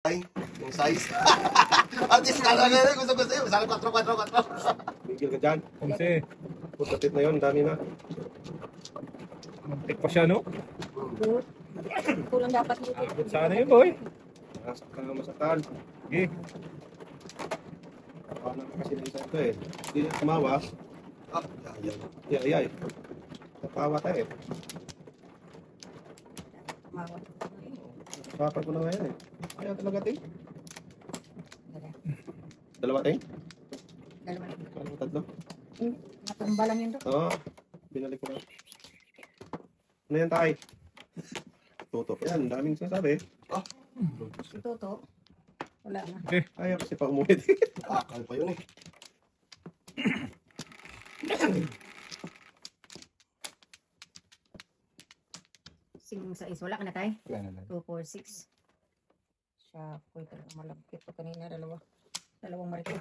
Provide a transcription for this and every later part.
Ay, yung size. At least talaga yun. Gusto yun. Masarap 4. Bigil ka dyan. Kasi, Putatit na yun. Dami na. muntik pa siya, no? Kulang dapat dito. Abot sana yun, boy. Masaktan. Sige. Paano kasi na isa ito eh. Hindi na tumawa. Ah, yan. Yay. Napawa tayo eh. Tumawag. Kapag ko na ngayon eh. Kaya talaga ting. Dalawa ting? Dalawa. Kano tatlo? Natumba lang yun doon. Oo. Binalik ko na. Ano yan tay? Tutok yan. Daming sinasabi. Ito to. Wala na. Ayaw kasi pa umulit. Akal pa yun eh. Sing sa is. Wala ka na tayo? Wala na lang. 2, 4, 6. Siya, ko talaga malagkit ko kanina. Dalawang marikit.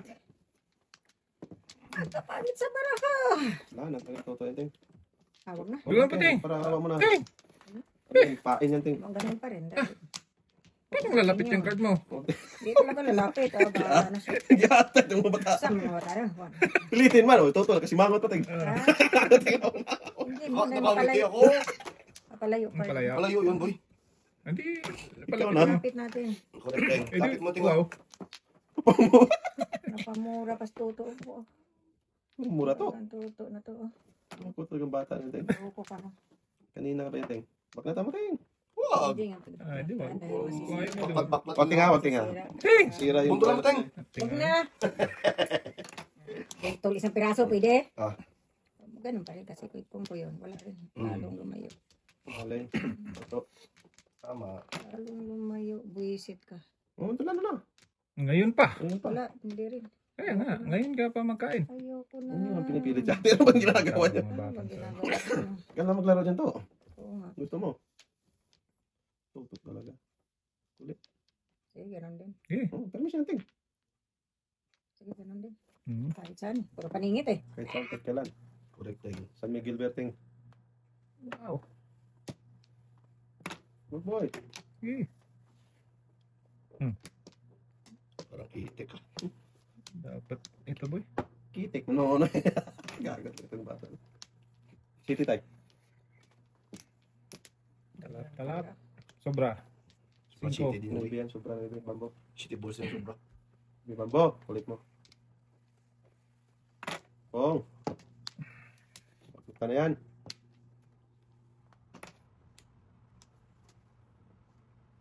Ang kapalit sa baraha. Wala na. Tutok yan ting. Tawag na. Wala pa, ting. Para hawa mo na. Ting! Pain yan ting. Ang ganun pa rin. Paano lalapit yung card mo? Hindi talaga lalapit. O, baka na siya. Yata. Yung mga bata. Saan mga bata rin? Pilitin man. O, tutok. Kasi mangot pa ting. Hindi mo na Nakamiti mapalayo. ako. Mapalayo pa. Ang palaya. Malayo yun, boy. Hindi. Ikaw Palapit na. mo. Lapit natin. Correct, Teng. Eh, Lapit di- mo, Teng. Wow. Napamura pas tuto ko. Mura to. Ang tuto na to. Ang puto yung bata na ting. Tuto ka na. Kanina ka pa yung ting. Bak na tama ting. Wag. Hindi nga. Ah, di ba? Dahil masisira. Kuhain mo, di ba? Baklat-baklat. Konti nga, konti nga. Ting! Sira yung... Punto lang mo, Teng. Huwag na. Tol, isang piraso, pwede? Ah. Ganun pa rin kasi kung po yun. Wala rin. Lalong lumayo. Alay. Ito. Tama. Lalong lumayo. Buisit ka. Oh, ito na. Ngayon pa. Ayun pa. Wala, hindi rin. Kaya nga, ngayon ka pa magkain. Ayoko na. Ano yung pinipilit siya? Ano bang ginagawa niya? Ano ba ginagawa ko? Kailan maglaro dyan to? Oo nga. Gusto mo? Tutok talaga. Sige, ganun din. Oh, permission ting. Sige, ganun din. Hmm. Kahit saan. Puro paningit eh. Kahit saan, kahit kailan. Correct, Teng. San Miguel Berting. Wow. Good boy. Sige. Parang itik. Dapat ito, boy. Kitik. No. Gagat itong bata. City tayo. Talap. Sobra. Cinco. City din, boy. Nubian, sobra na ito. Bambo. City balls yung sobra. May bambo. Kulit mo. Pong. Bakit ka na yan?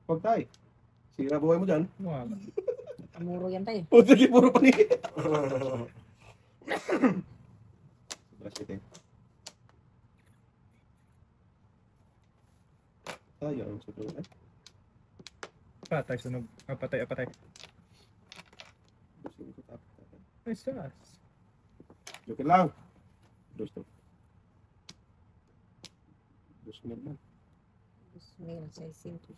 Huwag tayo. Sira buhay mo dyan. Wow. Amuro yan tayo. O, sige, puro paningin. Sobra city. Tayo, ang sobrang ay. Patay, sunog. Patay. Gusto ko tapos. Ay, sas. Joke lang. Gusto. Gusto mo naman. 2,600.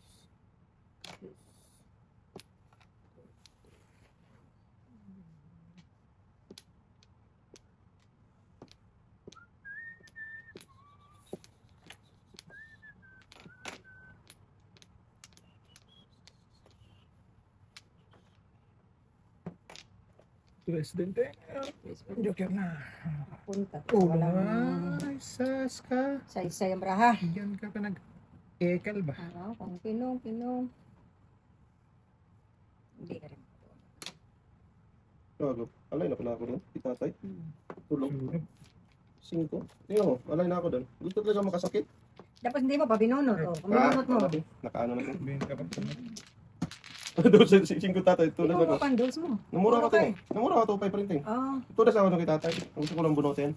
Presidente. Joker na. Punta. Ulo Walang na. Ay, sas ka. sa-isa yung braha. Diyan ka pa nag-ekal ba? Ano, kung pinong. Hindi ka rin. Gago. Alay na pala ako doon. Itatay. Tulog. Sunog. 5. Tingnan mo. Alay na ako doon. Gusto talaga makasakit. Dapat hindi mo pa binunot. Oh. Kung binunot mo. Nakaano na ko. Sabihin ka pa. Doon sa 5 tatay. Tulas Ikaw ako. mo pandals mo. Namura ko Okay. tayo. Namura ko 2 pa printing. Ah, Tulas ako nung kitatay. Ang gusto ko lang bunutin.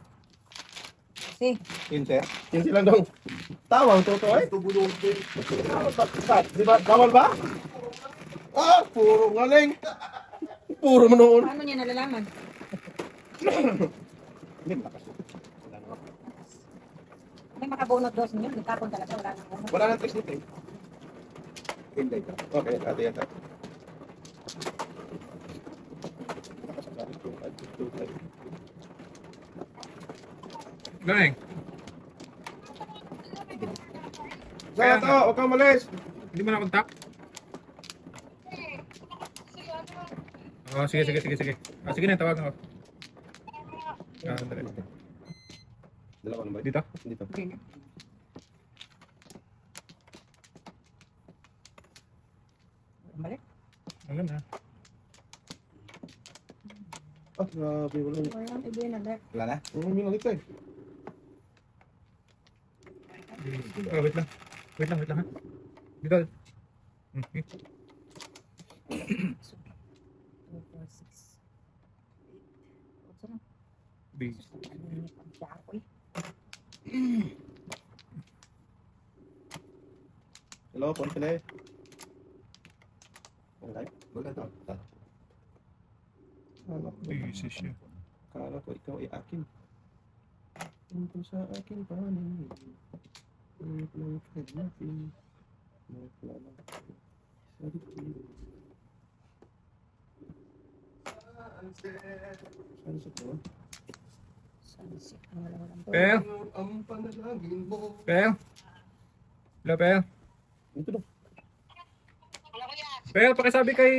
si. 15. 15 lang dong. Tawang toto ay. Ito bulong, Teng. Di ba? Bawal ba? Ah, puro ngaling. Puro mo noon. Paano niya nalalaman? Hindi malakas. May makabunot dos niyo. Nagkapon talaga. Wala nang bunot. Wala nang tricks dito eh. Hindi ka. Okay, ate yan. Galing. Kaya to, huwag kang malis. Hindi mo na kontak? Oh, sige, sige, sige, sige. Ah, sige na, tawagan ko. Ah, dali. Dalawa na ba? Dito? Dito. Hindi na. Balik. Wala na. Ah, grabe. Wala. Wala, iba na dahil. Wala na? Minalik tayo. Oh, wait lang. Wait lang, wait lang ha. Dito. Okay. 2, 4, 6. Ito na. Base. Siya ako eh. Hello, Ponte na eh. Okay. Wala na. Kala ko, Base siya. kala ko ikaw ay akin. Tungkol sa akin panin. Tungkol kay natin. Wala na. Saan sa to? Sunset. Wala, wala. Pel? Ang panalangin mo. Pel? Hello, Pel? Ito daw. Pel, pakisabi kay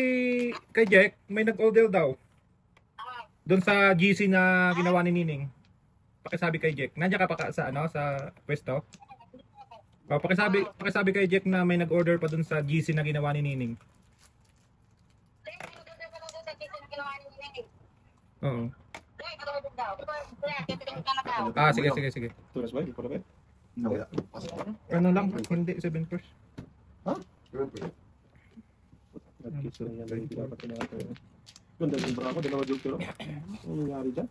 Jack, may nag-order daw. Doon sa GC na ginawa ni Nining. Pakisabi kay Jack. Nandiyan ka pa sa ano sa pwesto? Oh, pakisabi kay Jack na may nag-order pa doon sa GC na ginawa ni Nining. Oo. Ah, sige, sige, sige. Turas ba? Hindi ko na ba? Wala. Ano lang, hindi 7 first. Nag-kiss lang yan. Hindi dapat tinatay. Ganda yung bra ko. Dalawa joke pero. Ano nangyari dyan?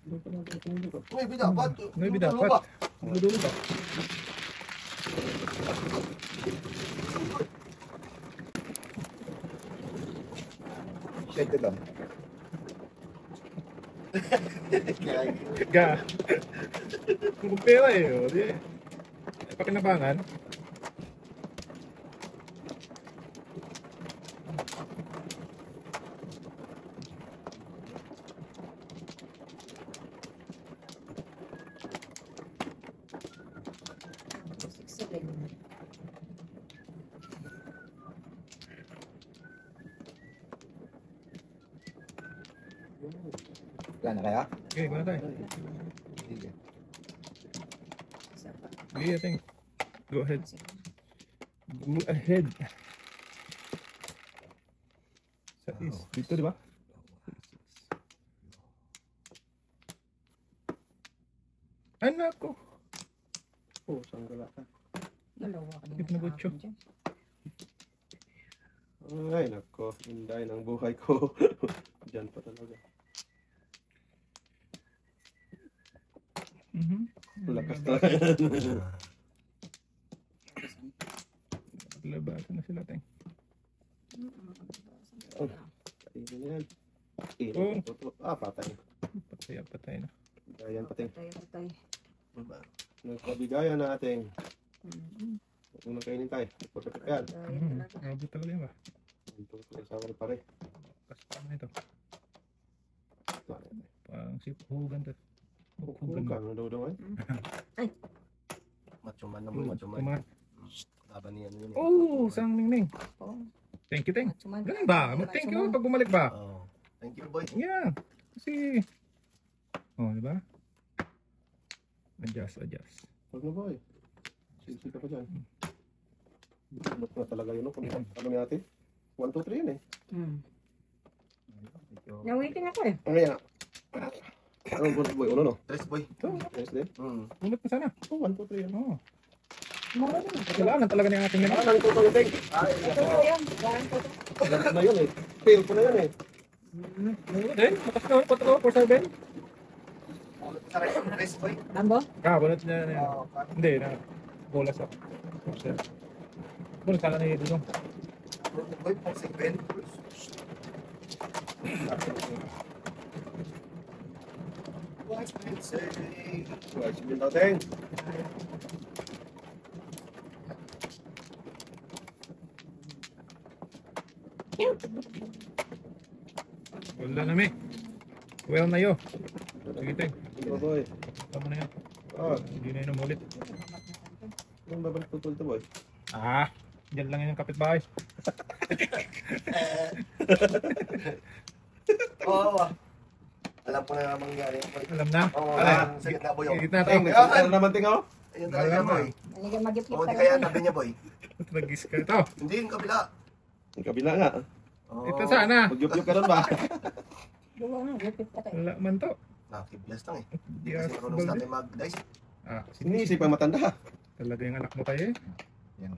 Hindi pa natin ito. Maybe dapat. Maybe dapat. Dulo ba? Shake it lang. Ga. Kung pera eh. Oh, di. Pakinabangan. Wala na kaya? Okay, wala tayo. Sige. Sige, I think. Go ahead. Go ahead. Sa is. Dito, di ba? Anak ko. Oh, saan gala ka? Dalawa ka Ito na butcho. Ay, nako. Hinday ng buhay ko. Diyan pa talaga. Lakas talaga yan. Labasan na sila, teng. Kainin yan. Oh. Ah, patay. Patay na. Bigayan pating. Patay. Nagpabigayan natin. Unang kainin tayo. Pagkakat yan. Abot talaga yan ba? Ito, sawa na pare. Kas pa na ito. Pang sipugan to. Huwag ka, ano daw eh? Machuman naman, machuman. Kumain. Laban niya yun. Oh, sang Ningning. Oh. Thank you, Teng. Suman. Ganun ba? Mag-thank you pag bumalik ba? Oh. Thank you, boy. Yeah. Kasi, oh, di ba? Adjust. Huwag na boy. Sisi ka pa dyan. Ba't na talaga yun? Ano natin? 1, 2, 3 yun eh. Nawaiting ako eh. Ano yan? Anong bonus boy? Uno no? Tres, boy. Yes din. Ulit na sana. Oh, 1, 2, 3 yan. Oh. Kailangan talaga ng ating Ah, nila. nang tutulitin. Ito ko yan. Garan ko to. Alam ko na yun eh. Fail ko na yun eh. Then, matas na, 4 for 7. Tres, boy. Ambo? Bunot na yan. Hindi, na. Bolas ako. Bunot sana na yun. Boy, for 7. What's been saying? Watch mo natin. Wala na, me. Well na yun. Sige, Teng. Ito boy. Tama na yan. Ah, Hindi na yun umulit. yung babalik tutol to boy. Ah, dyan lang yun yung kapitbahay. Oo. Alam ko na namang mangyari. Alam na. Oo, Alay. sa gitna boy. Gitna to. Teng, ano naman ting ako? Ayun talaga boy. Nalagyan magipip Oo, ka di kaya lang. tabi niya boy. Tragis ka ito. Hindi yung kabila. Yung kabila nga. Oo. Ito sana. Magyup-yup ka ron ba? Gawa nga, gipip ka tayo. Wala man to. Nakakiblas lang eh. Hindi Yes, kasi marunong sa atin mag-dice. Ah, Sinisip ang matanda. talaga yung anak mo tayo eh. Yan.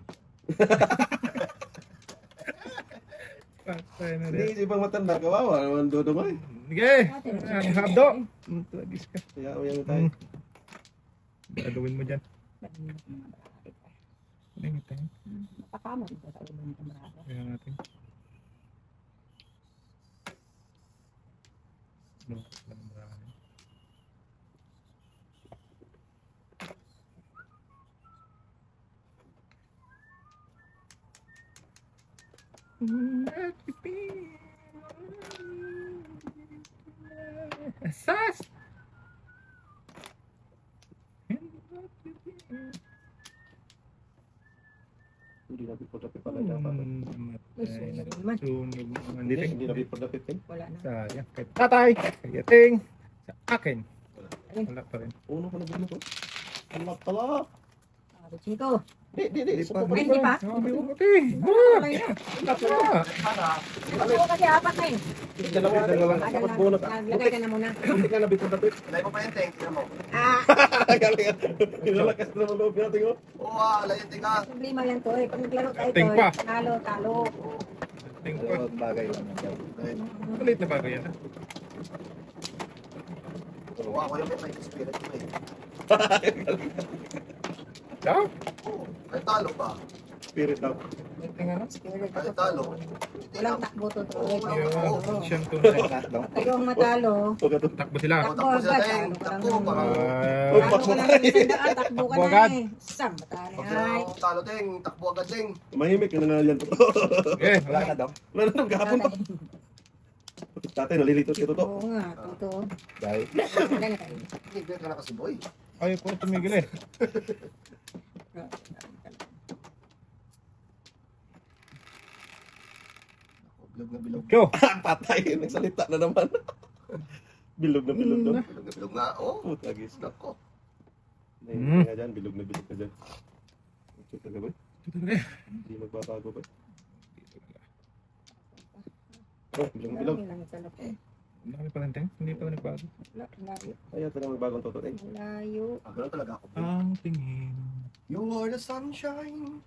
Patay na rin. Sinisip ang matanda. Kawawa naman dodo mo eh. Sige. Ang habdo. Tragis ka. Kaya uyan tayo. Gagawin mo dyan. Ano yung ito? Mapakamo dito sa ulo ng kamarada. Kaya natin. Ano? Ano marami? Asas! Hindi na bipod-dapit pala dapat. Sunog naman dito. Hindi na bipod-dapit eh. Wala na. Sayang. Kay tatay, kay yating, sa akin. Wala pa rin. Uno ko na bilo ko. Anak pala. Chito. Di. Ay, hindi pa? Sabi ko, ate. Wala na. Wala pa. Oo, kasi apat na eh. Dalawa. Dapat bunot. Naglagay ka na muna. Hindi ka na bipod-dapit. Alay mo pa yan, Teng. Tingnan mo. Ah, Galing. Kinalakas na naman loob natin oh. Oo, alay yan, Teng ah. problema yan to eh. Pag naglaro tayo Ting to, pa. talo. Ting pa. Bagay lang. Maliit na bagay yan. Oo, ako yung may spirit ko eh. Daw? Oo, ay talo ba? Spirit daw. Tingnan na. Ay talo. Walang takbo to to. Yung siyang tunay. Tayo ang matalo. Huwag ka to. Takbo sila. Takbo Takbo sila, agad. Teng. Takbo, parang... Talo ka lang ng isang daan, takbo ka Takbo na agad. eh. Sam, matalo Pag ay. talo, Teng. Takbo agad, Teng. Mahimik ka na na yan to. Eh, Wala ka daw. Wala na nung kahapon pa. Tatay, nalilito siya to. Oo nga, tuto. Dahil. Wala na tayo. Hindi ka na kasi, boy. ayaw ko na tumigil eh. Bilog na bilog. Kyo! Patay, nagsalita na naman. Bilog na bilog daw. Bilog na bilog nga. Oo. Putagis na. Nako. Hindi nga dyan, bilog na bilog ka dyan. Check ka ba? Hindi magbabago ba? Oh, bilog na bilog. Marami lang sa loob. Marami pa rin, Teng. Hindi pa nagbago. Layo. Kaya ito na magbagong toto eh. Layo. Ah, ganun talaga ako. boy. Ang tingin. You are the sunshine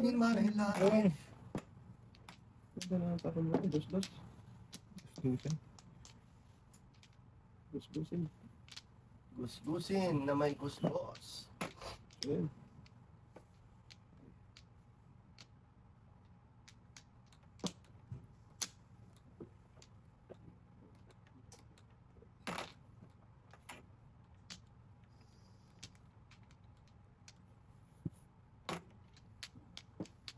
in my life. Ganda na ang tapon mo. Dos-dos. Susan. Dos-dosin. Gusgusin na may gusgos. Ayan.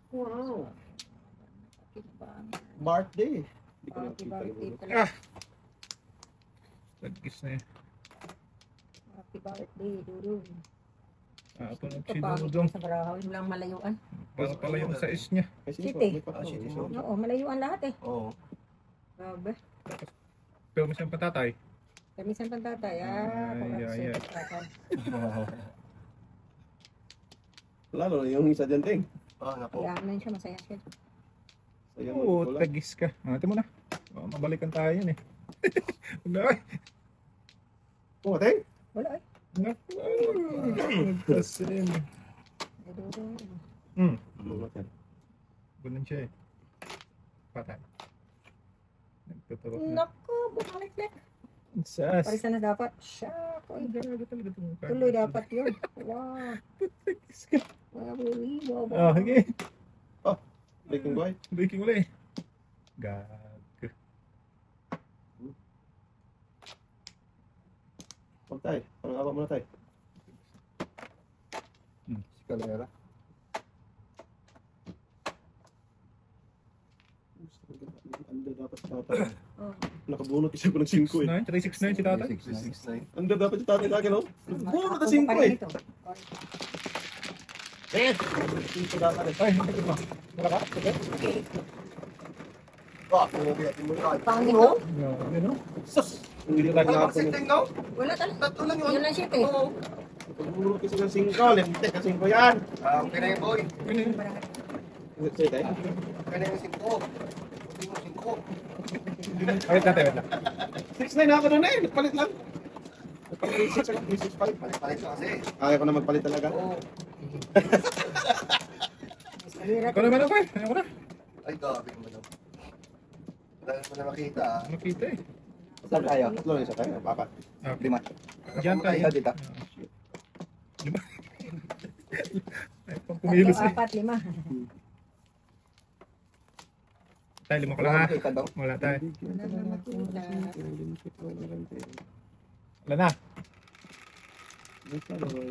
Wow. Birthday. Hindi ko Happy nakita birthday yung pala. Tagkis na eh. Happy birthday, Dudong. Ah, ito na si Kapagod Dudong. sa barahaw, lang malayuan. Para pala yung sa is niya. Kasi City. may pa- Ah, City. Oo, malayuan lahat eh. Oo. Grabe. Pero may siyang patatay. Kamisan pang tatay. Ay. Lalo na yung isa dyan, Ting. Ah, nako. Kaya naman siya, masaya siya. Sayang Oo, wala. tagis ka. Ate mo na. Oh, mabalikan tayo yun eh. Huwag na ay. Oo, Ting. Wala eh. Naku. Nagpasin. Ay, Dudong. Wala yan. Ganun siya eh. Patay. Nagtuturok na. Naku, bumalik-lik. Sas. Parisa na dapat. Siya, Ay, grabe talaga itong mukha. tuloy dapat yun. Wow. Tagis ka. Wow. Oh, sige. Baking boy. Breaking ulit. Gag. Huwag tayo. Parang awa muna tayo. Kalera. Anda dapat si tatay. Oh. Nakabunot kasi ko ng 5 eh. 369 si tatay. 669. Anda dapat si tatay sa akin, oh. Nakabunot na 5 eh. Eh, 5 dapat eh. Ay, hindi ko pa. Wala ka? Okay. Pumubi at mo tayo. Pangit to. Ano? Sus! Hindi lang Wala na bang setting, no? Wala talaga. Tatlo lang yun. Yun lang shit eh. Oo. Pagmuro kasi ng 5, lente ka 5 yan. Okay na yun, boy. Sige tayo. Okay na yung 5. Hindi mo 5. Wait natin, wait lang. 6-9 ako na eh. Nagpalit lang. Nagpalit 6 ako. 3-6-5. Palit ka kasi. Ayaw ko na magpalit talaga. Oo. Ikaw naman ako eh. Ayaw ko na. Ay, gabi mo na. Dahil mo na makita, ah. Makita eh. Saan tayo? Tatlo isa tayo. Apat. Okay. 5. Diyan tayo. Ikaw dito. Lima. Ay, pang kumilos eh. 4, 5. Tayo, lima ko lang ha. Ikaw daw. Wala tayo. Wala na makita. Wala na.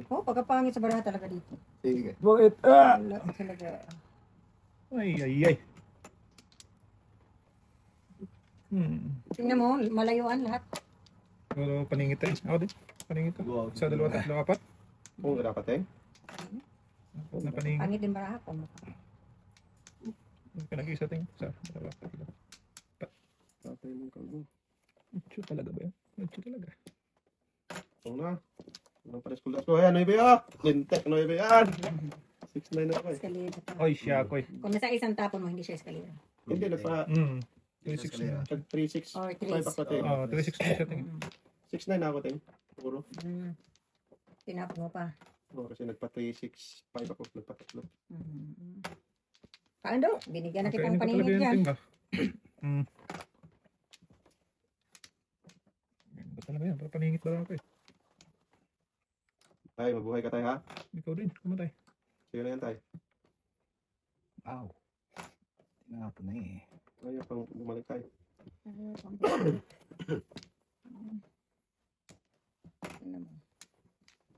Oh, pagkapangit sa baraha talaga dito. Sige. Bakit? Wala talaga. Ay, ay, ay. Tingnan mo, malayuan lahat. Siguro paningit eh. Ako din. Paningit ko. Isa, dalawa, tatlo, apat. Kung dapat eh. Apat na paningit. Pangit din baraha ko. Pinag-isa tingin. Isa, dalawa, tatlo. Tatay mong kalbo. Macho talaga ba yan? Macho talaga. Oo na. Anong pares ko lakas ko? Ayan, 9 yan. Lintek, 9 yan. 6-9 ako eh. Eskalera pa. Oy, siya ako eh. Kung nasa isang tapon mo, hindi siya eskalera. Hindi, nagpa 3-6 na. 3-6. Or 5 ako tayo. 3-6 na siya tingin. 6-9 ako tayo. Puro. Tinapon mo pa. Oo, kasi nagpa 3-6. 5 ako. Nagpa 3. Paano? Binigyan na Okay, kitang ano pa talaga paninit yung yan. ting ba? Ano talaga yan? Paningit ba lang ako eh. Tay, mabuhay ka tayo ha. Ikaw din, kumatay. Sige na yan tayo. Wow. Tinapon na eh. Ayaw pang bumalik tayo. Tingnan mo.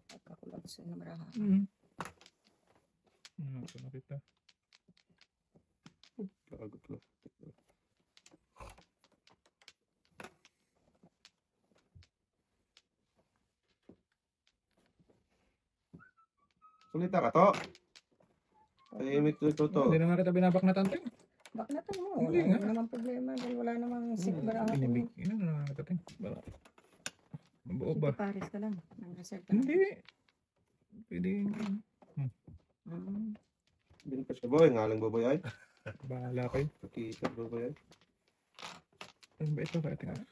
Pagkakulab sa baraha. Ito na kita. Kagot lang. Sulita ka to. Tahimik to. Hindi na nga kita binabak na tanting. Baknatan mo. Hindi Wala nga. naman problema. Dahil wala namang sick baraha ko. Binibig. Ina na nga kita ting. Mabuo ba? City Paris ka lang. Nang reserve ka. Hindi. Pwede. Binpas ka boy. Ngalang baboy ay. Bahala kayo. Pakita baboy ay. Ano ba ito? Kaya tingnan.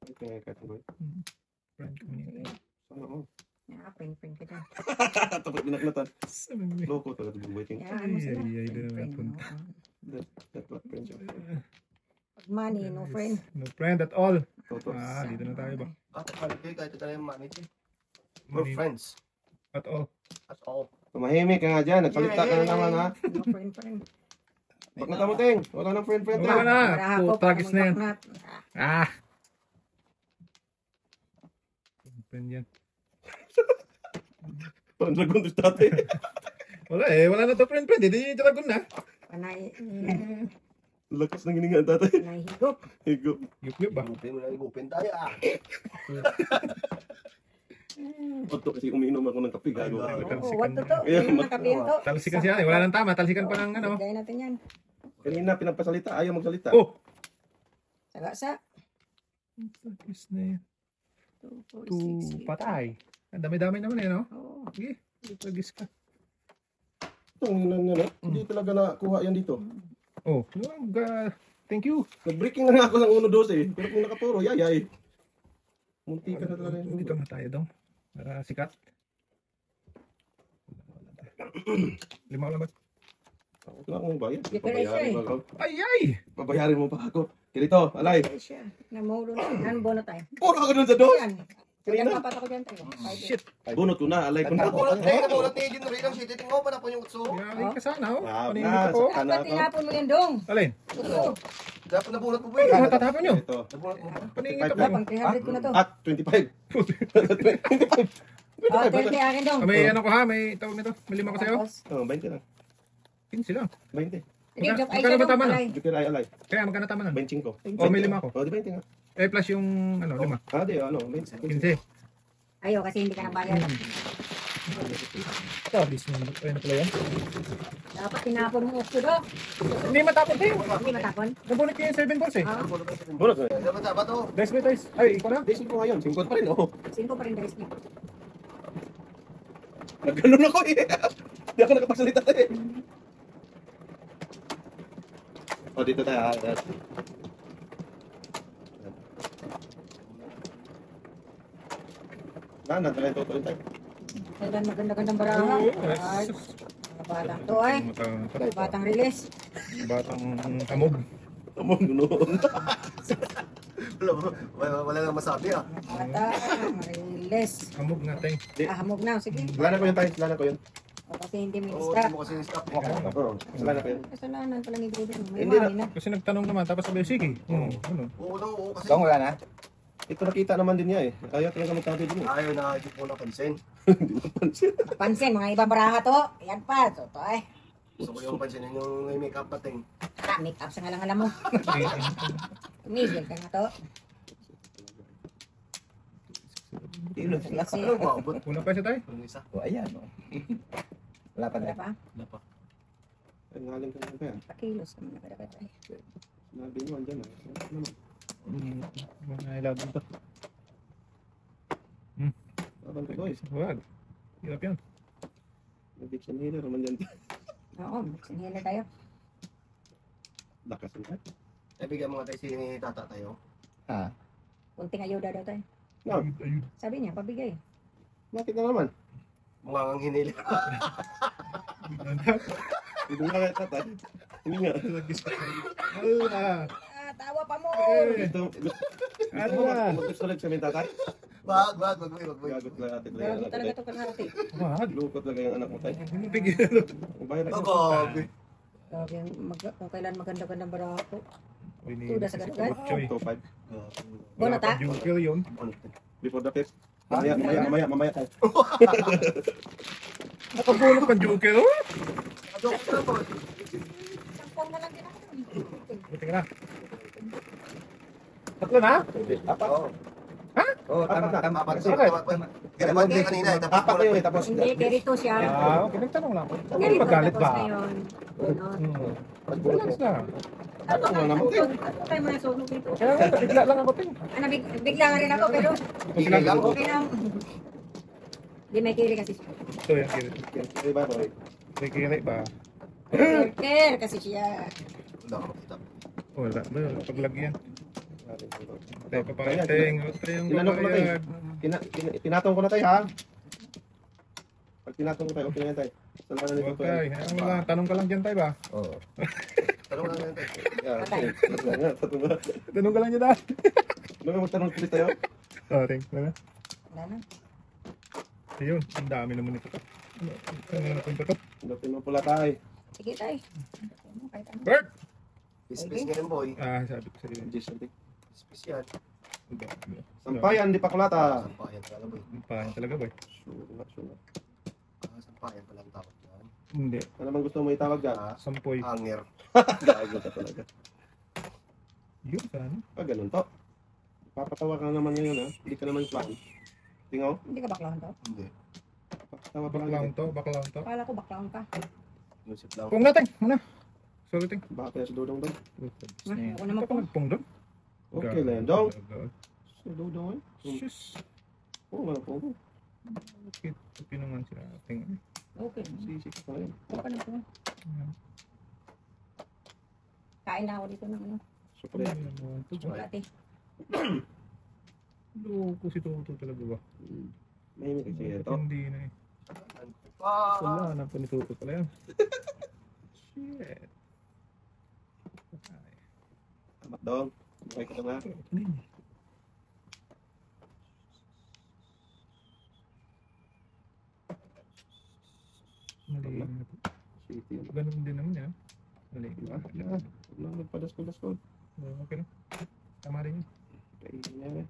Ay, tingnan ka boy. Friend community. Sana mo. Print ka dyan. Tapos binaklatan. Sabi mo. Loko talaga baboy king. Kaya mo sila. Ay, doon na Friend mo. napunta. That's what friends are. Pag money, no friend. No friend at all. Toto. Dito na tayo ba? Kahit kayo, kahit tayo yung manager. We're friends. At all. That's all. Tumahimik ka nga dyan. Nagsalita ka na naman ha. No friend pa rin. Bak na tamuting. Wala nang friend. Wala na. Baraha ko. Putagis na yan. baknat. Ah! Friend yan. Parang dragon to dati. Wala eh. Wala na to friend. Hindi dragon na. Panay. Lakas ng hininga tatay. Panay higop. Higo. Yup ba? Igupin mo lang, igupin tayo, ah. Oto kasi umiinom ako ng kape. Gago. Ay, Oo, what to to? Yeah, Yung nakapiyan to. Talsikan siya. Wala nang tama. Talsikan pa ng ano. Bigay natin yan. Kanina pinagpasalita. Ayaw magsalita. Oh! Sagasa. Talkis na yan. 2, 4, 6, 8. Patay. Ang dami-dami naman eh, no? Oo. Sige. Talgis ka. Itong hinan niya na. Hindi talaga nakuha yan dito. Oh. Thank you. Nag-breaking na nga ako ng 1-12 eh. Pero kung nakapuro, yayay. Munti ka na talaga yun. Dito na tayo dong. Para sikat. Lima ko lang ba? Wala akong bayad. Di ka Babayarin siya mo ako. Ay, ay! Babayarin mo pa ako. Kilito, alay. Ay siya. Namulo na. Ano bono tayo? Puro ako dun sa dos. Yan. Kanina? Papat ako dyan tayo. Shit! Bunot ko na, alay ko na. Nabulat ni Agent Ray lang siya. Titingnan ko pa na po yung utso. Yari ka sana, oh. Ah, Paningin na, ko. sa- Dapat tinapon mo yan dong. Alin? Ito. Dapat nabulat mo, Ay, boy. matatapon nyo. Ito. Nabulat mo. Paningin Five ka lang. pa. Pang 300 ko na to. At 25. Oh, 30 akin dong. May ano ko ha, may tawag nito. May lima ko sa'yo. Tapos, Oh, 20 lang. 15 lang. 20. hindi, joke ay Magkano siya ba tama dong. na? Alay. Jukir ay alay. Kaya magkano tama na? 25. Oh, may lima ko. Oh, di 20 nga. Eh, plus yung, ano, lima. Ah, di, ano, 20. 15. Ayaw kasi hindi ka nabayad. Sabi siya. Ayun na pala yan. Dapat tinapon mo ko do. Hindi matapon tayo. Hindi matapon. Nabunot ko yung 7 balls eh. Ah, Bunot eh. Dapat dapat oh. Dice by dice. Ay, ikaw na. Hindi, 5 ngayon. 5 pa rin, oh. sino pa rin guys niya? Nagganon ako eh. Hindi ako nakapagsalita eh. O, dito tayo. Tayo tutuloy tayo. Kailan maganda-gandang baraha. Ay, mga batang to ay. Mga batang release. Batang kamog. Among noon. Wala nang masabi ah. Batang release. Kamog natin. Hamog na. Sige. Lana ko yun tayo. Lana ko yun. O, kasi hindi may Oo, stop. hindi mo kasi stop. Oo, lana ko yun. Kasalanan pala ni Dudu. May Hindi na. money na. Kasi nagtanong naman, tapos sabi, sige. Ano? Oo, oo, kasi wala na? Ito nakita naman din niya eh. Ayaw talaga magtabi din eh. ayaw na hindi po napansin. Hindi napansin. Pansin, mga ibang baraha to. Ayan pa. So, to ay. Gusto ko yung pansinin yung may makeup pating. Make up sa nga lang alam mo. Tumigil ka na to. Kasi, Ano ba? Abot. Una pa siya tayo? Yung isa. O, ayan, o. Wala pa wala na. pa. Ay, ngaling ka naman kaya. Pakilos naman na kada tayo. Sinabi mo, andyan ah. Ano naman? Mga ilaban to. Abang kayo guys. Wag. Hirap yan. Addiction healer naman yan. Oo, sinihila tayo. Lakas ang kat. Eh, bigyan mo nga tayo si tata tayo. Ha? Kunting ayuda daw tayo. No, Ayun. Sabi niya, pabigay. bakit na naman? Mukha kang hinili. Hindi nga kaya tatay. Hindi nga. Ah, Tawa pa mo! Ito, ano na? gusto lang sabihin tatay? Wag. Gagot lang ate. Grabe talaga to kanati. Wag. Lukot lang yung anak mo tayo. Hindi mo bigyan. Ang bayan na. Gabi. Grabe, kung kailan maganda-gandang baraha ko. Uy, ni Tuda sa gadugan. Choy. 2-5. Bona ta? Jukil yun. Before the fifth. Mamaya tayo. Nakabulok ka Jukil. Joke na po. Sampung na lang din ako. Buti ka na. Tatlo na? Apat. Oo. Oo, tama, tama. Apat. Bakit? Ginawan kayo kanina. Apat na yun eh. Tapos Hindi, ganito siya. Ah, okay. Nagtanong lang ako. Ganito Magalit tapos ba? ngayon. Ganon. Relax na. Ano naman kayo? tayo mga sunog dito? Kaya nga, bigla lang ako tin. Ano, bigla nga rin ako, pero Bigla lang. okay lang. Hindi may kili kasi siya. Ito yung kiri. Kaya ba boy? May kiri ba? Care kasi siya. Wala akong makita. Wala ba? Paglagyan. Tayo pa pa. Kaya, Tayong tinanong ko na tayo. babayad. Tinatong ko na tayo ha. Pag tinatong ko tayo, okay na yan tayo. Saan ka na nito Huwag tayo. Hayaan mo lang. Tanong ka lang dyan tayo ba? Oo. Tanong lang natin. Tanong ka lang dyan tayo. Ano nga magtanong ulit tayo? Oh, thanks. Wala. Wala na. Ayun. Ang dami naman ito. Ano na punta to? Dapat mo pula tayo. Sige tayo. Kahit ano. Bert! Space nga yun, boy. Ah, sabi ko sa iyo. Space yan. Sampayan, di pa kulata. Sampayan talaga, boy. Paano talaga ba? Sure. Sampayan pala ang tawag yan. Hindi. Ano naman gusto mo itawag ka? Sampoy. Hanger. Gago ka talaga. Yun, sana. Ganun to. Papatawa ka naman ngayon ha. Hindi ka naman plan. Tingaw? Hindi ka baklawan to? Hindi. Papatawa pa Baklaon lang. to, baklaon to. Akala ko baklawan ka. Nusip lang. Pung natin, muna. Sorry, ting. Baka kaya sa dudong doon. Ako naman Ito po. pa nagpong doon. Okay lang. Dong. Sa dudong eh. Shush. Oo, wala po. Bakit pinungan sila ating Okay. Sisik pa rin. Okay na po. Kain na ako dito ng ano. Sukre. Chocolate. Loko si Toto talaga ba? Mahimik kasi ito. Hindi na eh. Wala na po ni Toto pala yan. Shit. Amat dong. Okay ka na. Mali na po. City. Ganun din naman yan. Mali. Ah, yan. Huwag lang magpadaskol-daskol. Okay na. Tama rin yun. Kainin niya eh.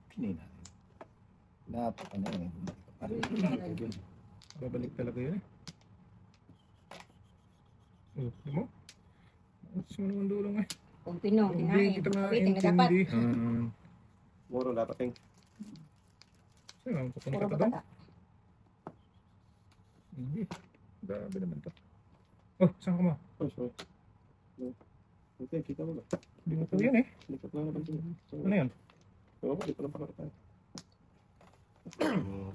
Pinina. Napaka na yun. Babalik talaga yun eh. Oh, di mo? Mas mo naman dulong eh. Kung pinong, Hindi kinain. kita Waiting na dapat. maintindihan. Moro dapat yung Sino ang pupunta Puro ka doon? bata. Hindi. Grabe naman to. Oh, saan ka mo? Oh, sorry. No. Okay, kita mo ba? Hindi mo to yun eh. Likot lang naman siya. Ano yun? Oo, di pa lang pakakita.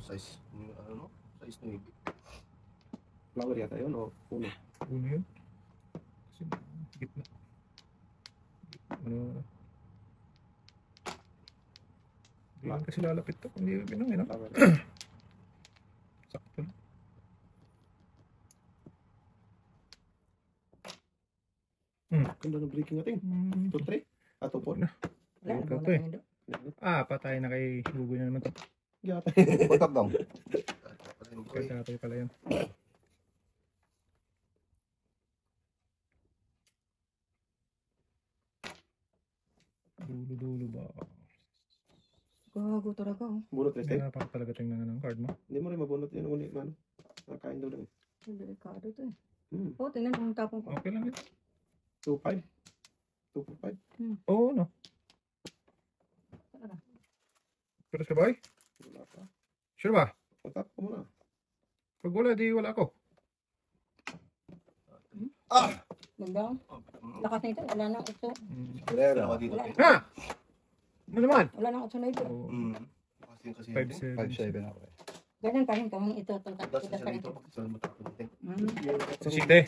Size, ano? Size na ibig. Flower yata yun o puno? Uno yun. Kasi gitna. Ano? Hindi lang kasi lalapit to. Hindi binong yun. Flower. Sakto lang. Ganda ng breaking natin. 2-3? 2-4? Wala, Ito wala to eh. kami doon. Patay na kay Hugo na naman to. Yata. Putok dong. Kaya tatay pala yan. Dulo-dulo ba? Gago talaga oh. Bunot Hindi reste? na pa talaga tingnan ng card mo. Hindi mo rin mabunot yun. Uli, man. Nakain daw lang eh. Delikado to eh. Hmm. Oh, tingnan kung tapong ko. Okay lang yun. 2-5. 2-5. Oo, no. Talaga. Pero siya ba? Wala pa. Sure ba? Patap ko muna. Pag wala, di wala ako. Ganda. Lakas na ito. Wala nang 8. Dalawa dito. Ha! Ano naman? Wala nang 8 na ito. Oo. Kasi 5-7. 5-7 ako eh. Ganyan pa rin kung ito. Das isa dito. Sa matapon natin. Sa City.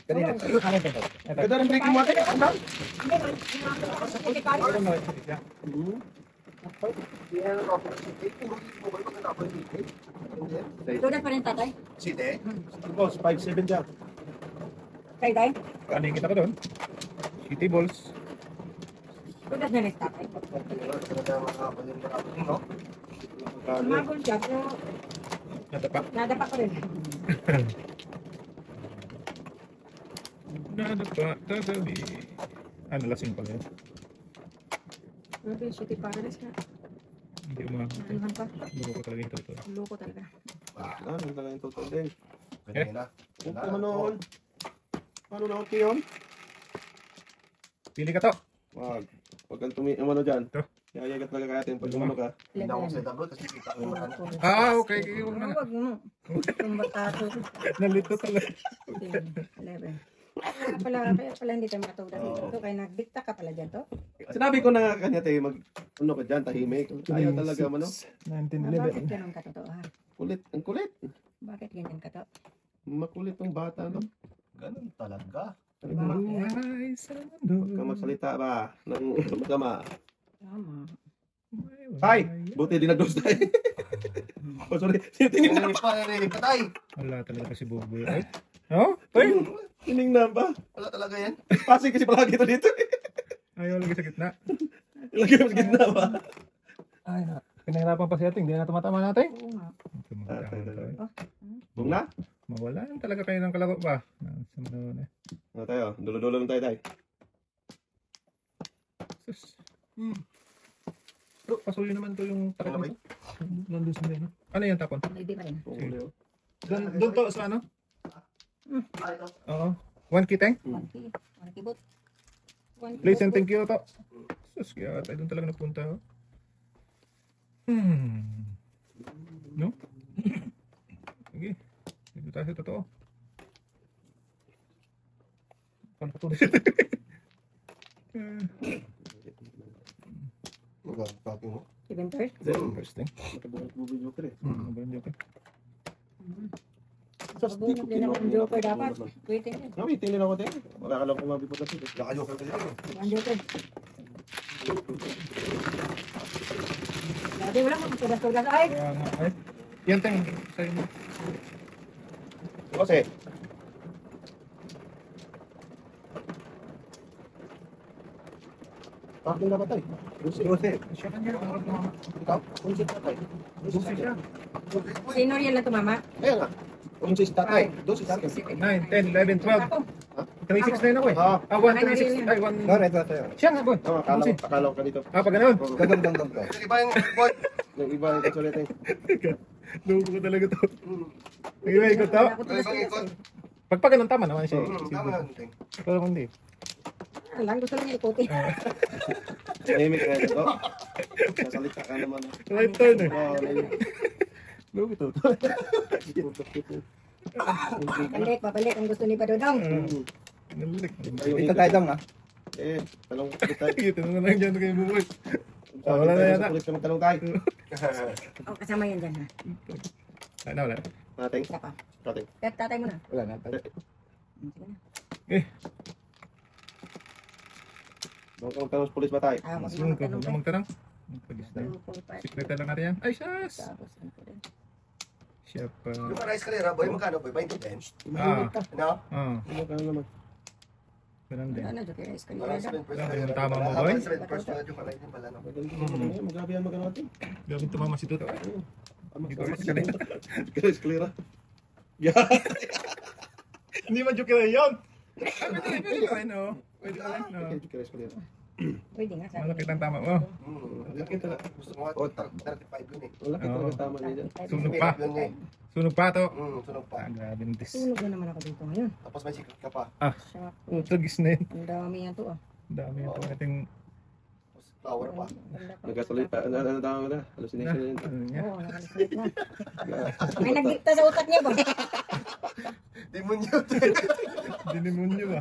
Kanina. Ganda ng breaking mo natin. Tudas pa rin tatay. Site? Boss, 5-7 dyan. Kay day. Kalingit ako doon. City Balls. Tudas na rin tatay. No? Umabol siya pero Nadapa. nadapa ko rin. Nadapa. Tatabi. Ano, lasing pala yun. Grabe, City Paradise na. Hindi umahon. Naiwan pa. Luro ko talaga yung totoo. Loko talaga. Ang talaga yung total din. Kanina. Kung noon. Paano na okay yun? Pili ka to. Wag. Wag kang ano dyan. Ito. Yaya ka talaga kaya tayo pag ano ka. Hindi ako sa tablo kasi kita ko yung mata niya. Okay. Huwag na. Huwag mo. Yung batato. Nalito talaga. 11. Kaya pala hindi tayo makatuda dito. Kaya nagdikta ka pala dyan to. Sinabi ko na kanya tayo mag ano ka dyan, tahimik. Ayaw talaga man. 1911. Bakit ganun ka to? Kulit. Ang kulit. Bakit ganyan ka to? Makulit ng bata no. Ganun talaga. Buhay sa Huwag mundo. ka magsalita ba ng magama. Tama. Tay! Buti din nag-dose tayo. Oh, sorry. Tinignan Narinig pa tayo. Wala talaga si Buboy. Ay? No? Tay? Tinignan ba? Wala talaga yan. Pasig kasi palagi ito dito. Ayaw lagi sa gitna. Ilagay mo sa gitna ba? Ay, pinahirapan pa si ating. Hindi na tumatama natin. Oo nga. Huwag na. Mawalan talaga kayo ng kalaro ba? Sa mga Ano tayo? Dulo-dulo lang tayo tayo. sus. Bro, pasuyo naman to yung takot Ano ba? nito. Nandun sa meno. Ano yung tapon? Hindi pa rin. Doon to sa ano? Ay, ito. Oo. 1 kiteng? 1 kibot. Please and thank you to. Sus, kaya tayo doon talaga napunta. Oh. No? Sige. Dito tayo sa totoo. Paano ito? Magkakapi mo. Even first. First thing. Bubidyo ka rin. Ano ba yung joke? Sabunod din ako ng joker dapat. Waiting din. Nawitin din ako tayo. Makakalaw ko mabipot na ito. Nakajoker kasi ako. Ang joker. Dati wala mo tugas-tugas. Ay! Kaya nga. Ay, yan tayong sa'yo mo. Kasi, akin dapat tayo. Dose. Siya kanya. Ang mga. Ikaw? Unsit na tayo. Dose siya. Sino yan lang tumama? Kaya nga. Unsit tatay. Dose tatay. 9, 10, 11, 12. Ako. 36 na yun ako eh. Ah. 1, 36. Ay, 1. No, ito tayo. Siya nga, boy. Akalaw ka dito. Pag ganun. Gagandang to. Iba yung boy. Yung iba yung kasalit tayo. Lugo ko talaga to. Nag-iba ikot to. Ako tugas-tugas eh. Pag ganun, tama naman siya. Tama na. Ting. Pero hindi. Ah, lang gusto lang ikutin. Tahimik na ito. Sasalita ka naman. Right turn eh. Oh, Lugi to. Babalik kung gusto ni Padodong. Nalik. Dito tayo dong, ha? Talong tayo. Ito na lang dyan kayo buhay. Wala na yata. Pulis ka magtalong tayo. Oh, kasama yan dyan ha. Wala. Nating. Isa pa. Nating. Kaya tatay mo na. Wala na. Sige na. Doon ka magtalong sa pulis ba tayo? Ah, wag Sunod na ka. magtanong Huwag magtarang. Pagis na. Secret lang natin yan. Ay, sas! Tapos ano ko din. Siya pa. Yung rice kalera, boy, magkano boy? 20 pence? Ah. No? Ah. Ano naman? Ganun din. Ano, joke rice kanina Parang daw. 7 Grabe yung tama mo, boy. 7 first na yung kalay din pala. No? Magabi yan magano natin. Gawin tumama si Tuto. Hindi ko risk ka rin. Guys, clear ah. Hindi man joke lang yun. Pwede pa rin, oh. Pwede pa rin, oh. Guys, clear. Pwede nga sabi. Malapit ang tama mo. Laki talaga. Gusto ko nga 35 yun eh. Laki talaga tama niya. Sunog pa. Yun eh. Sunog pa to. Sunog pa. Ah, grabe ng dis. Sunog na naman ako dito ngayon. Tapos may secret ka pa. Siya. Tagis na yun. Ang dami yan to ah. Ang dami yung ating... Tapos flower pa. Nagkatuloy pa. Ano tama na? Hallucination na yun. Ano niya? Oo, nakalisulit na. May nagdikta sa utak niya ba? Demonyo. Dinimonyo ba?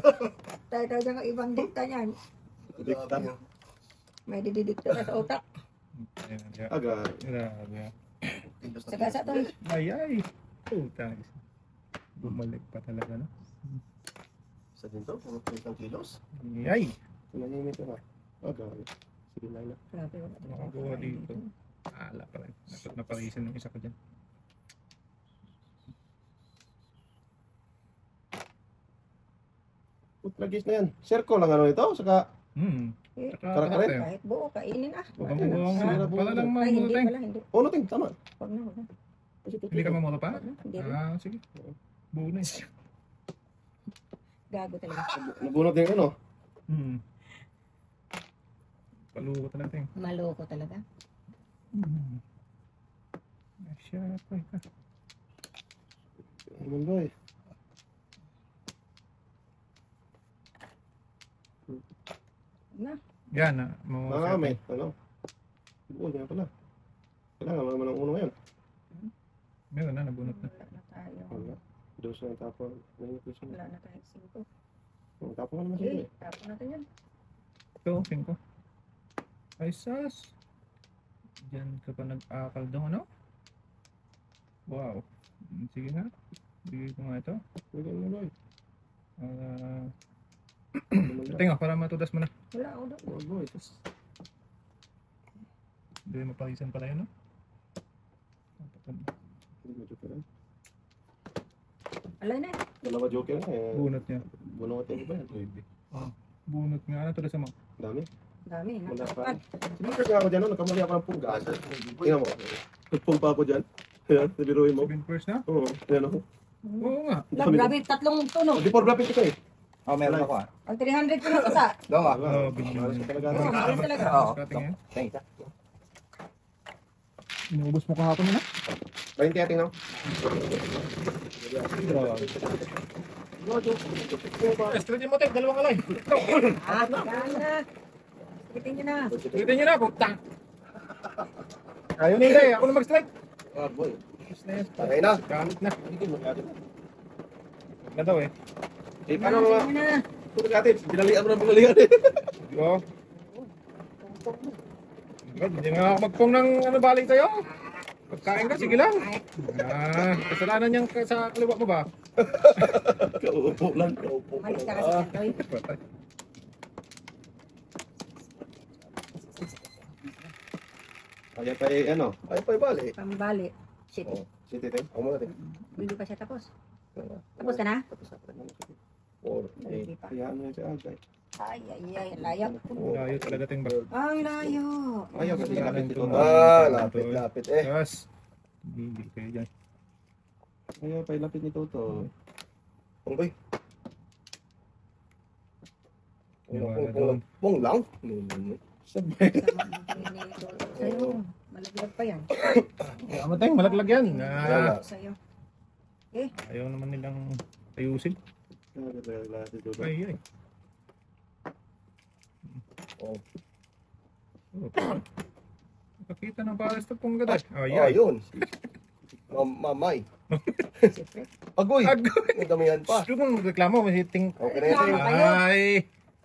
Tayo dyan ang ibang dikta niyan. Dikta. May dididikta na sa utak. Aga. Grabe. Sagasa to. Ay. Putang. Bumalik pa talaga, no? Sa din to, kung 3 kilos. Ay. Nanimit ka na. Aga. Sige na. Grabe, wala talaga Nakagawa kakain dito. Ala pa rin. Dapat naparisan yung isa ko dyan. Lagis na yan. Circle lang ano ito. Saka Eh, Karakter. kahit buo, kainin ah. Huwag kang buwang. Wala lang Ay, hindi mamuteng. pala, hindi. uno ting tama. Huwag na, huwag na. Hindi ka mamuto pa? Huwag na, hindi rin. Ah, sige. Buo na yun. Gago talaga. Nabunot din ano. Paluko talaga yung. Maloko talaga. Siya pa. Ano boy? Na, Yan na. Marami. Ano? Buo niya pala. Kailangan mo naman ang uno ngayon. Meron na, nabunot na. wala na tayo. Wala. Dos na tapon. Wala na tayo 5. Tapon ka naman Eh, sila. tapon natin yan. Ito, 5. Ay, sas. Diyan ka pa nag-akal daw, ano? Wow. Sige nga. Bigay ko nga ito. Bigyan mo boy. Tinga, para matudas mo na. Wala ako doon. Oh boy. Hindi mapalisan pala yun, no? Wala na. Dalawa joker na eh. Bunot niya. Bunot yung iba yan. Bunot nga. Ano tudas mo? Dami. Dami, Wala pa. nakapad. Sinikas nga ako dyan, no? Nagkamali ako ng pungga. Tingnan mo. Nagpung pa ako dyan. Ayan, nabiruin mo. 7 first na? Oo, ayan ako. Oo nga. Lang, grabe, 3 tunog. Di por rapid ito eh. Oh, meron ako, ha? Ang 300 ko na kasa. Dong, ha? Oo, binigyan Malas mo. ka talaga. Oo, malas talaga. Oo. Kating yan. Thanks, ha? Inubos mo kahapon na? 20 ating no? Estritin mo, Tek. Dalawang alay. Ah, yan na. Sikitin nyo na. Estritin nyo na, putang. Ayaw na hindi. Ako na mag-strike. Ah, boy. Yes na yan. Okay na. Gamit na. Na daw eh. Eh, paano mga? Sikitin nyo na. Tulog natin. Binalian mo na binalian eh. Oo. Hindi nga ako magpong ng ano baling sa'yo. Pagkain ka, sige lang. Ah, kasalanan niyang sa kaliwa mo ba? Kaupo lang, kaupo. Malis ka kasi yan, Toy. Patay. Kaya pa eh, ano? Kaya pa bali. Pambali. Shit. Oh, si Tete. Ako muna Tete. Hindi pa siya tapos. Tapos ka na? Tapos na. Or, Hindi pa. kaya ano yun si Agay. Ay, ay, ay. Layak. Layo talaga ting ba? Ang layo. Ayaw kasi lapit dito. Ah, lapit eh. Yes. Hindi kayo dyan. Ayaw pa lapit ni Toto. Pungboy. Pung lang. Sabay. Sa'yo. Malaglag pa yan. Amateng, malaglag yan. Ah, Sa'yo. ayaw naman nilang ayusin. Ay, ay. Oh. Nakakita ng pares na pong gada. Ay, Oh, ay. yun. Mamay. Siyempre. Agoy. Agoy. Ang damihan pa. Gusto mong reklamo, may hiting. Okay na yan. Ay.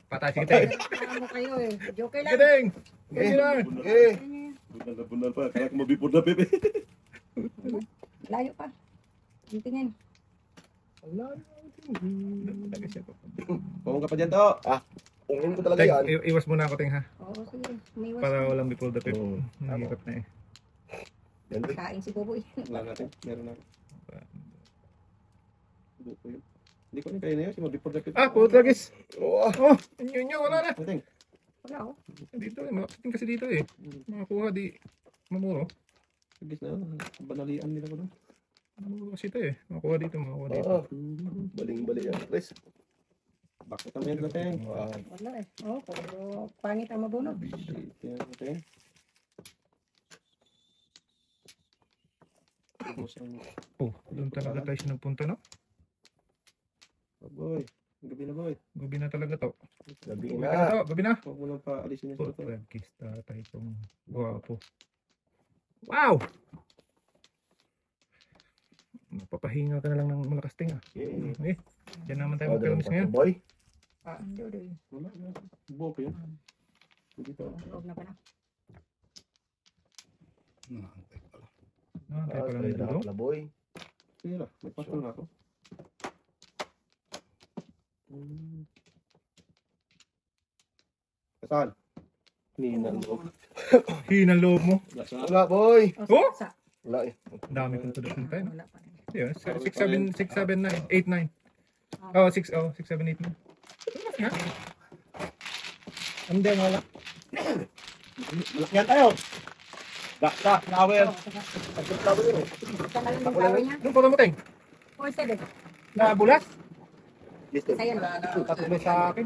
Patay, sige teng. Ano kayo eh. Joke lang. Sige teng. Sige lang. Eh. Bunal pa. Kaya ko mabipod na, Pepe. Layo pa. Yung tingin. Pawang ka pa dyan to. Ungin ko talaga Teng, yan. iwas muna ako teng ha. Oo, sige. May iwas. Para walang before the pip. Oo. Nahihirap na eh. Yan, eh. Kain si Bobo eh. Wala natin. Meron na. Buko yun. Hindi ko na kayo na yun. Si mabipod na, Pepe. Ah, putragis. Oo. Oh, inyo, wala na. Teng. Wala ako. Dito eh, makating kasi dito eh. Makakuha di mamuro. Sagis na yun. Banalian nila ko doon. Mamuro kasi ito eh. Makakuha dito, makakuha dito. Oo. Baling-bali yan, Chris. Bakit ang meron na, Teng? Wala eh. Oo, pero pangit ang mabunod. Tingnan mo, Teng. Ubus ang... Oh, doon talaga tayo siya nagpunta no? Oh, boy. Gabi na, boy. Gabi na talaga to. Gabi Gabi na. na to, gabi na. Huwag mo lang pa alisin yung Oh, sulat. Redkis tayo itong guwapo. Wow! Mapapahinga ka na lang ng malakas tinga. Yeah. Eh, dyan naman tayo magkalamis ngayon. Boy. Hindi, hindi. Wala, wala. Buo ko yun. Dito. Loob na pa na. Ah, tayo pala na dulo. na, boy. Sige lang. May pasok na ako. Saan? Nina loob. Hinang loob mo. Wala, boy. Oh! Sa. Wala eh. Dami kong tudok tayo. Wala pa rin. Yeah, 6, 7, 9, 8, 9. Oh, 6, 7, 8, 9. Hindi, wala. Malakyan tayo. Dakta, flower. Tanggalin yung flower niya. Doon pa mo, Teng. 4-7. Na bulas. Listen. Sa'yo na. Tatlo sa akin.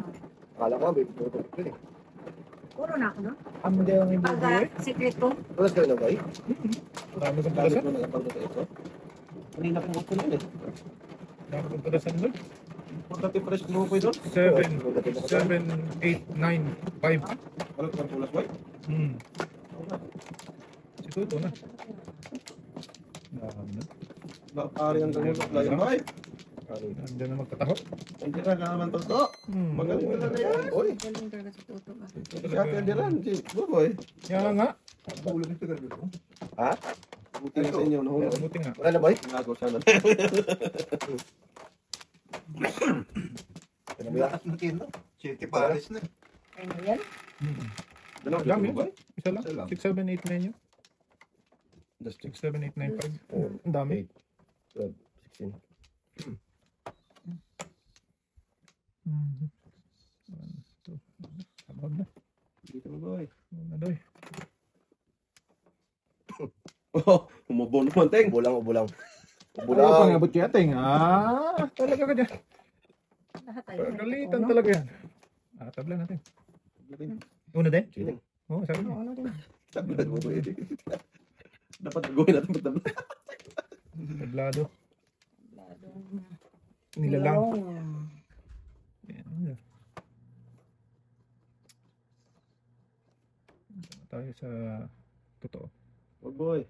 Akala ko, baby. Puro eh. Puro na ako, no? Hindi ang ibubuhay. Pag secret ko. Tulas kayo na, boy. Dami kong Dami pulasan. ko nakapagod sa ito. Kanina kong gusto yun eh. Dami kong pulasan doon. Importante pa rin sa buko doon. 7, 8, 9, 5. Ano kang pulas, boy? Si Tuto na. Dami na. Nakapari ang ganun. Layo, boy. Nandiyan na magtataho. Hindi na naman to. Magaling na na yan. Boy. Galing talaga si Toto ba? Si Ate Alderan, si Buboy. Yan nga. Ulo nito ka dito. Ha? Buti na sa inyo. Nahulog. Buti nga. Wala na, boy? Nago sana. Lakas ng kilo. Chiki Paris na. Ay na yan. Dalawa Dami. Buboy. Isa lang. Isa lang. 6, 7, 8, 9 yun. Just 6, 7, 8, 9, 5. Ang dami. 12, 16. 1, 2, abag na. dito, Buboy. Ano doy? Oh, umubo naman, Teng. Ubulang, ubulang. Ano Ubulang. pangabot kaya, Teng? Ah, talaga ka dyan. Lahat tayo. Galitan talaga yan. Ah, tabla natin. Una din? Sige. Oo, sabi niya. Ano din. Tabla, Buboy. Dapat gagawin natin magtabla. Tablado. Ladong. Nilalang. Yung. Yan. Tayo sa totoo. Buboy.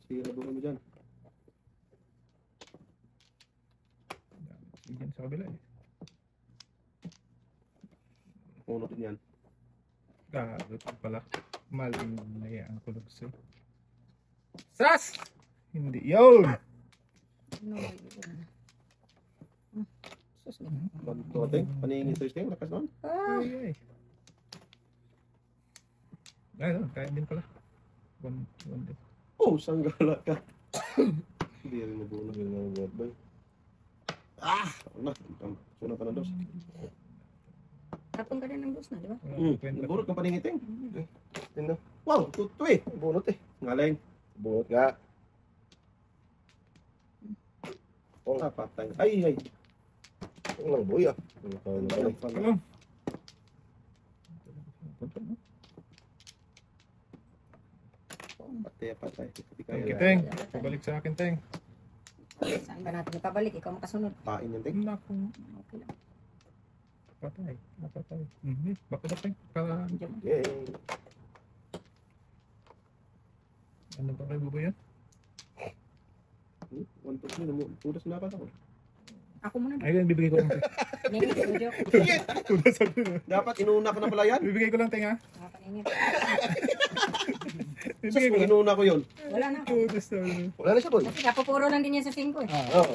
Sira buboy mo dyan. Yan sa kabila eh. Puno din yan. Gagot pala. Maling na yan ang kulugso. Sas! Hindi yun! Ano ba yun? Sus. Ito, Teng. Paningin ito, Teng. Lakas nun. Ah. Ay, ay. Ay, no, kaya din pala. One din. Oh, sanggala ka. Hindi rin mabuno. Hindi na mag boy. Ako na. Sunod ka na dos. Tapon ka rin ng bus na, di ba? Naburot ng paningin, Teng. Tingnan. Wow, tuto eh. Bunot eh. Ngaling. Bunot nga. Oh, patay. Ay, ay. Ang lang, boy ah. Ano? Patay, patay. Hindi Thank kaya. you, Teng. Pabalik sa akin, Teng. Saan ba natin ipabalik? Ikaw makasunod. Tain yan, Teng. Naku. Okay lang. Patay. Napatay. Bakit na, Teng? Diyan mo. Yay. Ano ba kayo bubo yan? 1, 2, 3. Tudas na pa ako. Ako muna. Ayun, bibigay ko lang. Ningit, joke. Tudas ako. Dapat inuna ko na pala yan. Bibigay ko lang, Teng, ha? Nakapaningit. Bibigay ko Kung lang. inuna ko yun. Wala na. Tudas na. Wala na siya, boy. Kasi kapupuro lang din yan sa 5 eh. Oo.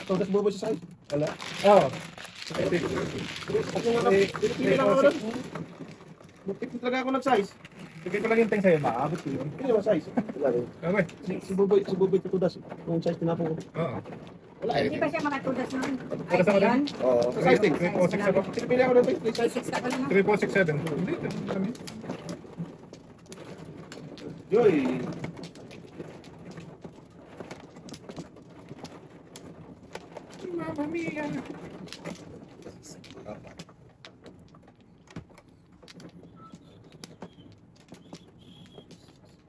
Tudas bobo sa size. Wala. Oo. Okay nga ka. Pili lang ako doon. Bukit talaga ako nag-size. Bibigay ko lang yung Teng sa'yo. Maabot ko yun. Pili mo size. Wala rin. Okay. Si Buboy tudas. Kung size tinapon ko. Oo. Wala Hindi pa siya makatudas nun. Ay, Tudas ako ngayon. Oo. Sa size din. 346 ako. Sige, pili ako doon. Please. 6 ka pa naman. 3467. Hindi, kami. Joy. Mamma mia.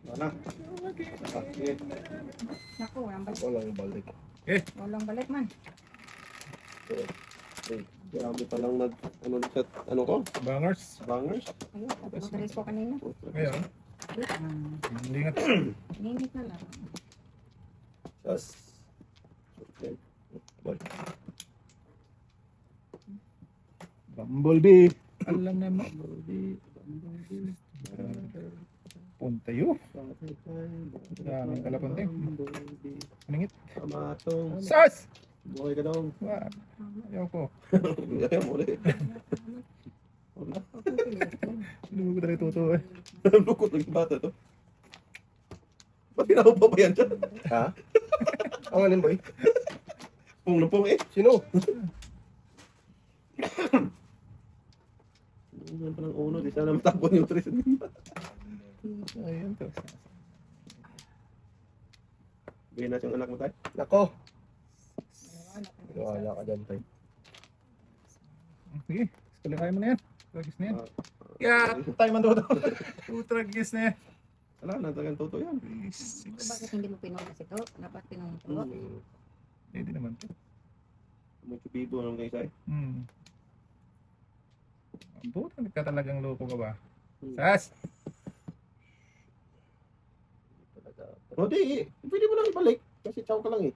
Wala. Sige. Naku, walang balik. Wala yung balik. Walang balik man. Grabe pa lang ano ko? Bangers. Bangers. Ayun, tapos matalis ko kanina. Ngayon. Hindi nga. Ningit na lang. Tapos, okay. Boy. Bumblebee. Alam na Bumblebee. Punta yun. Daming kalapanteng. Maningit. Kamatong. Sas! Buhay ka daw. Ayaw ko. Ayaw mo ulit. Hindi mo ko talaga tuto eh. Lukot ng bata to. Ba't pinakaw pa yan dyan? Ha? Ang alin, boy? Pung na pung eh. Sino? Yan pa ng uno. Di sana matapon yung tres. Ayun to. Bigyan natin yung anak mo tayo. Nako. Wala ka dyan, tayo. Sige. Kalakay mo na yan. Tragis na yan. Yeah, tayo man tuto. Tragis na yan. Wala na, talagang totoo yan. Bakit hindi mo pinunas ito? Dapat pinunas ito. Hindi naman to. Mucho bibo naman kayo sa'yo. Buta, nagkatalagang loko ka ba? Sas! O di, pwede mo lang ibalik. Kasi chow ka lang eh.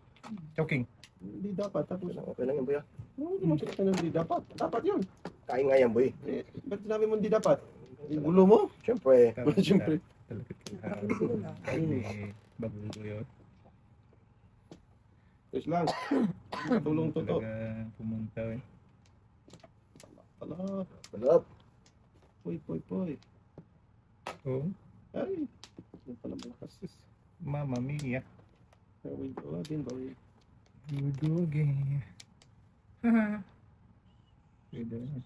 Choking. Hindi dapat. Tapos, Okay lang yan, boy. hindi mo siya hindi dapat. Dapat yun. Kain nga yan, boy. Eh, ba't sinabi mo hindi dapat? Gulo mo? Siyempre. Siyempre. Talapit ka. Hindi. Bagulo yun. Tapos lang. Tulong totoo. Talaga pumunta eh. Ala. Malap. Poy. Oh, Ay. Yung pala malakas. Mamma mia. Gawin ko din ba? Gugugi. Haha. Pwede na.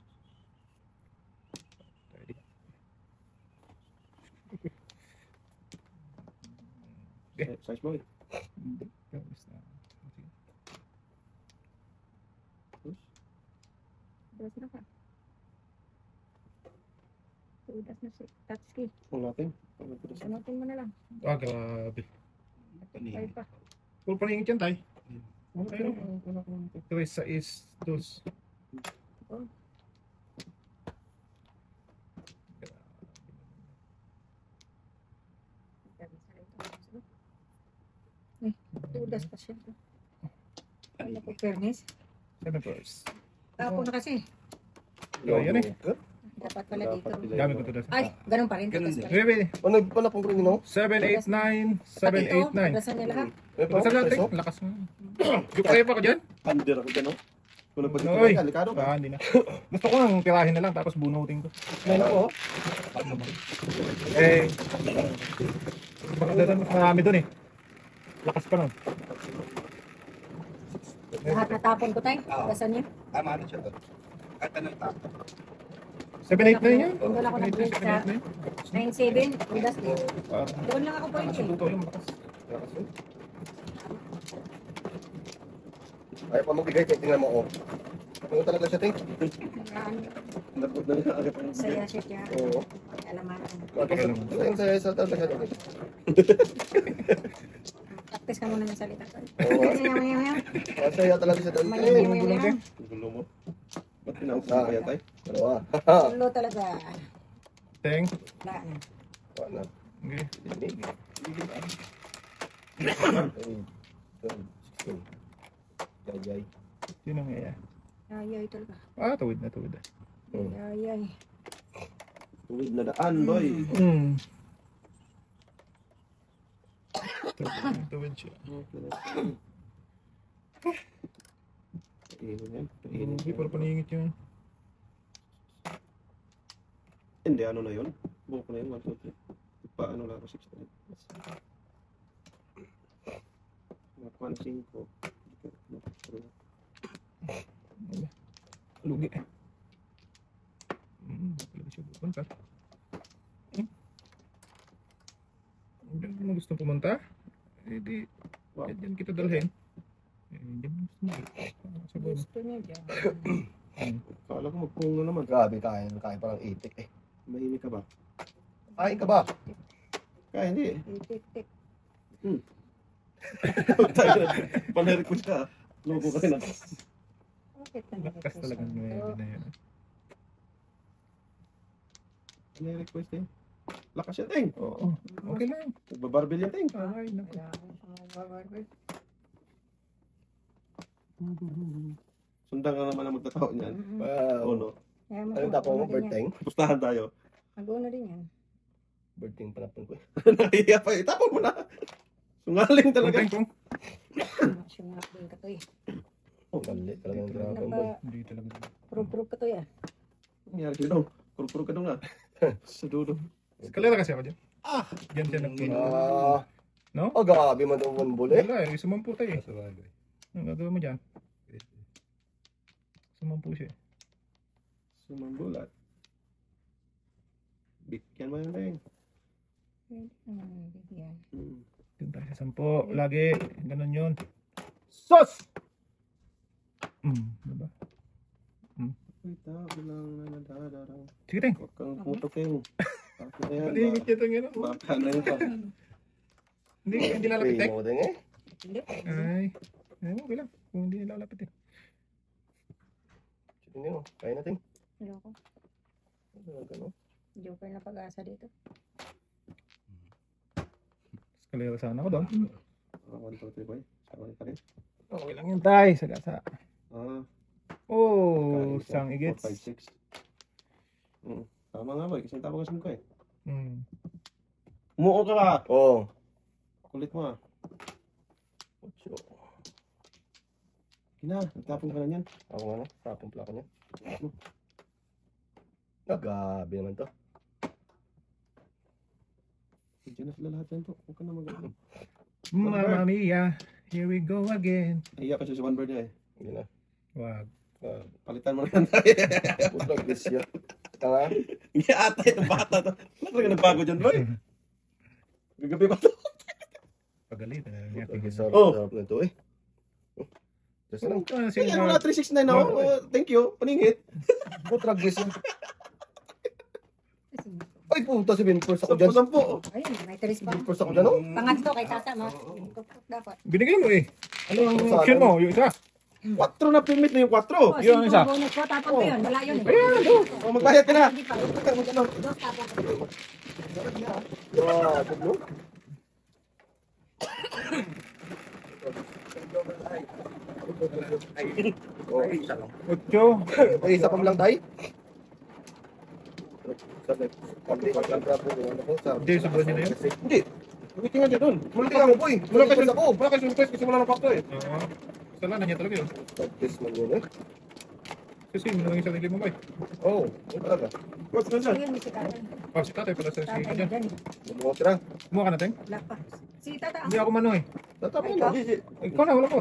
Size boy. Hindi. Tapos na. Tudas na ka. Tudas na si Tatsuki. Kung natin. Sanutin mo na lang. Ah, grabe. Ay pa. Full paningin yan, tay. Ayun. Tres, sais, dos. Ay, tudas pa siya. Ano po, fairness? 7 first. Tapo na kasi. Yan eh. Dapat pala dito. Dami ko to. Ay, ganun pa rin. Tudas pa rin. Bebe, Ano pala pong green, no? 789, Pati ito, 789. tudasan niya lahat. Basta natin, lakas mo. Yung kaya pa ko dyan? Pandir ako dyan, no? Kung Oy. nagpagkita ka, likado ka. Hindi na. Gusto ko nang tirahin na lang tapos bunutin ko. Ngayon ako, oh. Eh, baka doon marami doon eh. Lakas pa nun. Lahat natapon ko tayo. Tudasan niya. Tama na siya to. Kahit anong tapo. 789 yan? Doon ako nag-break sa 9-7. Tudas din. Doon lang ako pwede. Luto yung malakas. Ayaw pa magbigay, tingnan mo, oh. Ano talaga siya, ting? Napot na nga agad ang Saya siya siya. Oo. Alaman. Ano yung sa talaga doon? Practice ka muna ng salita. Oo. Masaya talaga siya doon. Mayayaw mo yan. gulo mo. Ba't pinaupo ka kaya tayo? Dalawa. Tulo talaga. Teng. Wala na. Wala. Okay. Dinig. Jay. Sino nga yan? Ay, talaga. Tuwid na, tuwid na. Ay. Tuwid na daan, boy. Tuwid siya. Iinin yan. Hindi, para paningit yun. Hindi, ano na yun? Buko na yun, 1, 2, 3. Paano lang ako 6 na yun? 1, 5. Lugi. Talaga siya pupunta. Diyan mo gusto pumunta? Eh di, diyan kita dalhin. Diyan mo gusto mo. Sa bono. Gusto niya dyan. Kala ko magpungo naman. Grabe, kain parang itik eh. Mahimik ka ba? Kain ka ba? Kaya hindi eh. Tik-tik. Panarik ko siya. Logo ka na. Bakit Lakas talaga ng nuwebe na yun. Panarequest eh. Lakas yan, Teng. Oo. Okay lang. Nagbabarbel yan, Teng. Ay, naku. Sundan ka naman ang magtatao niyan. Oo, no? Anong tapo mo, Berteng? Pustahan tayo. Mag-una din yan. Berteng panapon ko eh. Nahiya pa. Itapon mo na. Sungaling talaga. Okay, kung. Sinap din ka to eh. Oh, mali talaga yung ginagawa mo. Hindi talaga. Proof ka to eh. Nangyari sa'yo daw. Kuro-kuro ka daw na. Sa dudo. Kalera kasi ako dyan. Diyan siya nagpino. No? Oh, grabe man itong bunbul eh. Wala eh, sumampu tayo eh. Ang gagawin mo dyan? Sumampu siya eh. Sumambulat. Bigyan mo yun, Teng. Pwede naman bigyan. Doon tayo sa 10. Lagi. Ganun yun. Sos! Diba? Wait, lang na nadadarang. Sige, Teng. Huwag kang putok, Teng. Baka na yan. Palingit niya itong gano'n. Baka na yun pa. Hindi lalapit, Uy, Teng. mo din eh. Hindi. Ay. Okay lang. Kung hindi lalapit eh. Sige nyo, kain natin. Ayoko. Gano'n. Joker na pag-asa dito. Kalera sana ako doon. 1, 2, 3, boy. Sabay ka rin. Okay lang yun, tay. Sagasa. Oh, Kain sang ka. igits. 4, 5, 6. Tama nga, boy. Kasi tama kasi mo ka eh. Umuo ka ba? Oo. Kulit mo ah. Ocho. Kina, nagtapon ka na yan. Ako nga na, tapong plako niya. Nagabi naman to. Diyan na sila lahat yan to. Huwag ka na mag-ano. Mamma mia, here we go again. Nahiya kasi si One Bird niya eh. Hindi na. Wag. Palitan mo na yan. Putang bisyo. Tanga. Hindi ata itong bata to. Wala talaga nagbago dyan, boy. Gagabi pa to. Pagalit. Putang bisyo. Oh. Sarap na to eh. Just lang. Ay, ano na, 369 ako. Thank you. Paningit. Putang bisyo. Ay, puta si Binpurs ako dyan. Sampo. Ayun, may teris pa. Binpurs ako dyan, oh. Pangatlo kay tata mo. Dapat. Binigay mo eh. Ano ang option mo? Yung isa? 4 na permit na yung 4. Oh, Yun, simple isa. bonus ko. Tapos ko yun. Wala yun. O, magbayad ka na. Hindi pa. Dos tapos. Wow, tiglo. Oh, isa lang. 8. Ay, isa pa lang tayo. Hindi, Hindi, sobrang niya na yun. Hindi. Umiting nga dyan doon. Multi ako, boy. Wala kasi Multi ako. wala kasi surprise kasi wala na factor eh. Oo. Kasalanan niya talaga yun. Practice man yun eh. Kasi yun lang yung sarili mo ba eh. Oo, yun talaga. What's nga dyan? Ayun, may si tatay. Si tatay pala sa si Tatay dyan. dyan. Bumuha ka na. Kumuha ka na, Teng? Wala pa. Si tata. Hindi ako mano eh. Tatapin Ikaw? mo. Ikaw na, wala ko.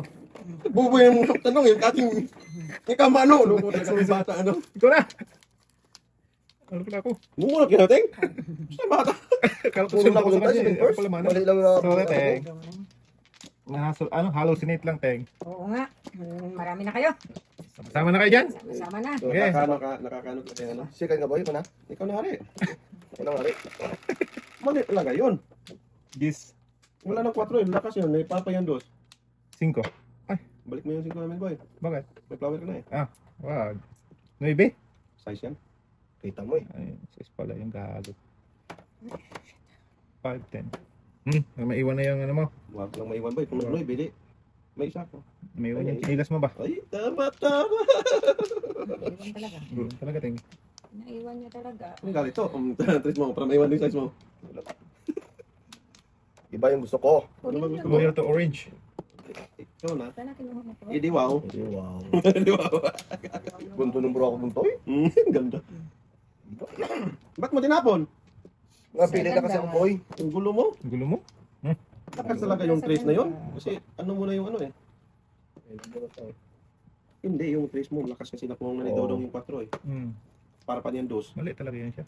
Buboy yung tanong yung ating ikaw mano. Lumo talaga sa bata ano. Ikaw na! Ano pala ako? Mumulot ka natin? Sa bata. Kala ko Puno sila lang ako sa kasi. tayo, Ako first. pala mano. Mali lang na. Sorry, Teng. Hallucinate lang, Teng. Oo nga. Marami na kayo. Sama na kayo dyan? Sama na. So, Okay. nakakano ka kaya ano? Sikan ka, boy. Ito na. Ikaw na hari. Ito na, mali. Mali talaga yun. Gis. Wala nang 4 yun. Lakas yun. May papa yan 2. 5. Balik mo yung 5 namin boy. Bakit? May flower ka na eh. Wag. 9? Size yan. Kita mo eh. Ay, 6 pala yung gago. 5, 10. Maiwan na yung ano mo. Huwag lang maiwan boy. Kung nag-9, bili. May isa ko. May yung chinilas mo ba? Ay, tama, tama. Naiwan talaga. Yun talaga, ting. Naiwan niya talaga. Ano galit to? Trace mo, para maiwan din size mo. Iba yung gusto ko. Ano ba gusto mo? Loyal to orange. Ikaw na. Saan natin yung ito? Idi wow. Wow. Idi wow. Gunto ng bro ako buntoy. Ganda. Ba't mo tinapon? Napili na kasi ako, boy. Ang gulo mo. Ang gulo mo? Takas talaga yung trace na yun. Kasi ano mo na yung ano eh. Hindi, yung trace mo. Lakas kasi na kung nanidodong yung 4 eh. Para pa niyan dos. Mali talaga yan siya.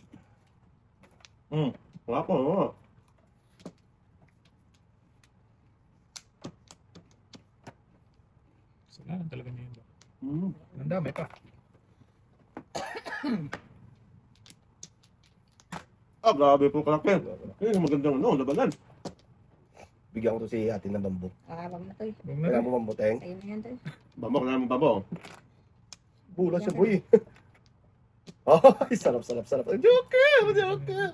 Wala ko, ano. Sala talaga niya yun. Ang dami pa. Ah, grabe po kalaki. Yun yung magandang ano, labanan. Bigyan ko to si ate ng bambu. Wag na to eh. Huwag na Kailangan rin. mo bambuteng. Ayun na yan to eh. Bambok na naman bambok. Bulas siya, boy. Ay, sarap. Joker! Joker!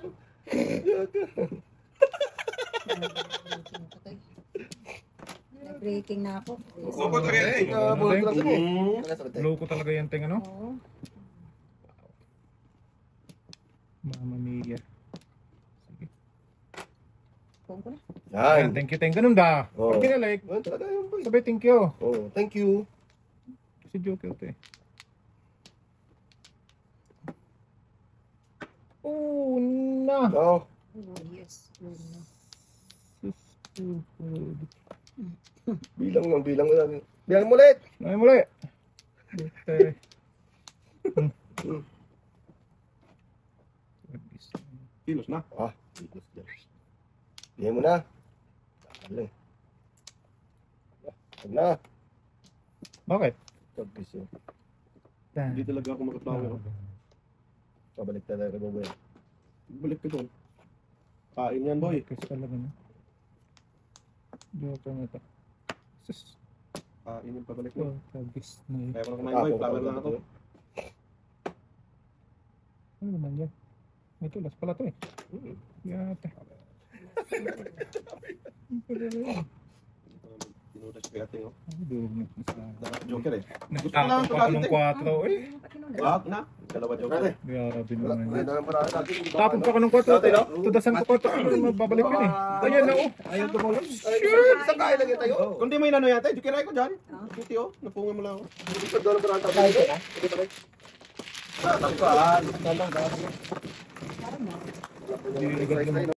Breaking na ako. Loko talaga eh. Bulas lang mo. Loko talaga yan, ting, ano? Oo. Mama Mia. Sige. Kuha ko na. Ayan, Yan. thank you, ting. Ganun ba? Oo. Pag kinalike, Yan talaga yun, boy. sabay thank you. Oh, thank you. Si Joker to eh. Oh, na. Oh, Oh, yes. Yun na. bilang lang. Bilang mo ulit. Ay, muli. Okay. Kilos na. Bilang mo na. Dali. Wag na. Bakit? Tagpis yun. Hindi talaga ako makatawa. Pabalik talaga ko, boy. Balik ka doon. Kain yan, boy. Kasi talaga na. Joker na to. Sus. Kain yung pabalik mo. Oh, tagis na yun. Kaya ko na kumain, boy. Flower lang ako. Ano naman yan? May tulas pala to eh. Yata. Tinudas ko yating, oh. Durog na. Dapat Joker eh. Nagtapon pa ako ng 4 eh. Wag na. Dalawa Joker eh. Grabe naman Wala yan. na para sa atin. Tapon pa ako ng 4. Tudasan ko 4. Mababalik yun eh. Ayan na oh. Ayaw tumulog. Sure! Isang kain lang yan tayo. Kung di mo inano yata, Joker ko dyan. Kuti oh. Napunga mo lang ako. Ito doon para sa atin. Takpan. Dililigad naman.